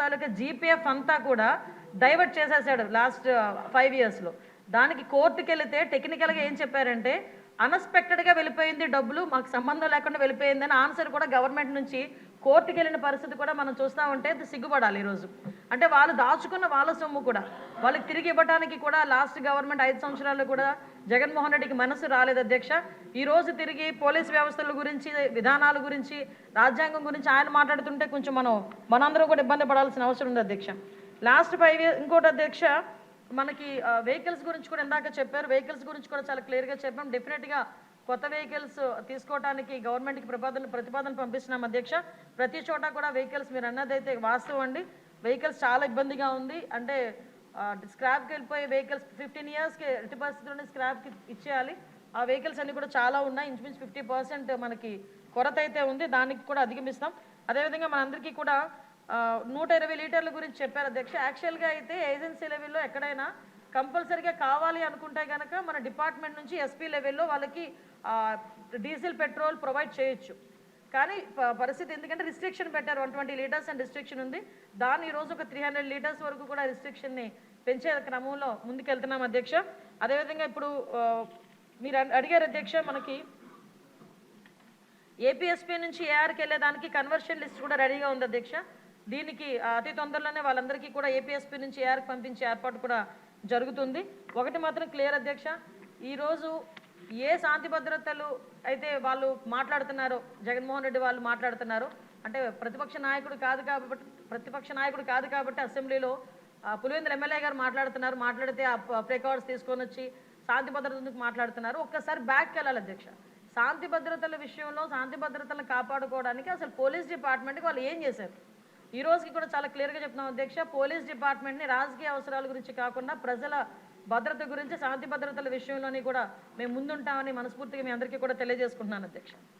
తాలూకా GPF అంతా కూడా divert చేసేసాడు లాస్ట్ 5 ఇయర్స్లో. దానికి కోర్టుకి వెళితే టెక్నికల్గా ఏం చెప్పారంటే అన్ఎక్స్పెక్టెడ్గా వెళ్ళిపోయింది, డబ్బులు మాకు సంబంధం లేకుండా వెళ్ళిపోయిందని ఆన్సర్ కూడా గవర్నమెంట్ నుంచి కోర్టుకి వెళ్ళిన పరిస్థితి కూడా మనం చూస్తూ ఉంటే సిగ్గుపడాలి ఈరోజు. అంటే వాళ్ళు దాచుకున్న వాళ్ళ సొమ్ము కూడా వాళ్ళకి తిరిగి ఇవ్వడానికి కూడా లాస్ట్ గవర్నమెంట్ 5 సంవత్సరాల్లో కూడా జగన్మోహన్ రెడ్డికి మనసు రాలేదు అధ్యక్ష. ఈరోజు తిరిగి పోలీస్ వ్యవస్థల గురించి, విధానాల గురించి, రాజ్యాంగం గురించి ఆయన మాట్లాడుతుంటే కొంచెం మనందరం కూడా ఇబ్బంది పడాల్సిన అవసరం ఉంది అధ్యక్ష. లాస్ట్ 5 ఇయర్స్ ఇంకోటి అధ్యక్ష, మనకి వెహికల్స్ గురించి కూడా ఇందాక చెప్పారు. వెహికల్స్ గురించి కూడా చాలా క్లియర్గా చెప్పాం. డెఫినెట్గా కొత్త వెహికల్స్ తీసుకోవడానికి గవర్నమెంట్కి ప్రతిపాదన పంపిస్తున్నాం అధ్యక్ష. ప్రతి చోట కూడా వెహికల్స్ మీరు అన్నదైతే వాస్తవం అండి. వెహికల్స్ చాలా ఇబ్బందిగా ఉంది. అంటే స్క్రాప్కి వెళ్ళిపోయే వెహికల్స్ 15 ఇయర్స్కి ఎట్టి పరిస్థితుల్లోనే స్క్రాప్కి ఇచ్చేయాలి. ఆ వెహికల్స్ అన్నీ కూడా చాలా ఉన్నాయి. ఇంచుమించు 50% మనకి కొరత అయితే ఉంది. దానికి కూడా అధిగమిస్తాం. అదేవిధంగా మనందరికీ కూడా 120 లీటర్ల గురించి చెప్పారు అధ్యక్ష. యాక్చువల్గా అయితే ఏజెన్సీ లెవెల్లో ఎక్కడైనా కంపల్సరీగా కావాలి అనుకుంటే కనుక మన డిపార్ట్మెంట్ నుంచి ఎస్పీ లెవెల్లో వాళ్ళకి డీజిల్, పెట్రోల్ ప్రొవైడ్ చేయొచ్చు. కానీ పరిస్థితి ఎందుకంటే రిస్ట్రిక్షన్ పెట్టారు, 120 లీటర్స్ అని రిస్ట్రిక్షన్ ఉంది. దాన్ని ఈరోజు ఒక 300 లీటర్స్ వరకు కూడా రిస్ట్రిక్షన్ని పెంచే క్రమంలో ముందుకెళ్తున్నాం అధ్యక్ష. అదేవిధంగా ఇప్పుడు మీరు అడిగారు అధ్యక్ష, మనకి ఏపీఎస్పీ నుంచి ఏఆర్కి వెళ్ళేదానికి కన్వర్షన్ లిస్ట్ కూడా రెడీగా ఉంది అధ్యక్ష. దీనికి అతి తొందరలోనే వాళ్ళందరికీ కూడా ఏపీఎస్పీ నుంచి ఏఆర్కి పంపించే ఏర్పాటు కూడా జరుగుతుంది. ఒకటి మాత్రం క్లియర్ అధ్యక్ష, ఈరోజు ఏ శాంతి భద్రతలు అయితే వాళ్ళు మాట్లాడుతున్నారో, జగన్మోహన్ రెడ్డి వాళ్ళు మాట్లాడుతున్నారు అంటే ప్రతిపక్ష నాయకుడు కాదు కాబట్టి అసెంబ్లీలో పులివెందుల ఎమ్మెల్యే గారు మాట్లాడితే ఆ ప్రికార్డ్స్ తీసుకొని వచ్చి శాంతి భద్రతలకు మాట్లాడుతున్నారు. ఒక్కసారి బ్యాక్కి వెళ్ళాలి అధ్యక్ష. శాంతి భద్రతల విషయంలో శాంతి భద్రతలను కాపాడుకోవడానికి అసలు పోలీస్ డిపార్ట్మెంట్కి వాళ్ళు ఏం చేశారు ఈ రోజుకి కూడా చాలా క్లియర్గా చెప్తున్నాం అధ్యక్ష. పోలీస్ డిపార్ట్మెంట్ని రాజకీయ అవసరాల గురించి కాకుండా ప్రజల భద్రత గురించి, శాంతి భద్రతల విషయంలోని కూడా మేము ముందుంటామని మనస్ఫూర్తిగా మీ అందరికీ కూడా తెలియజేసుకుంటున్నాను అధ్యక్ష.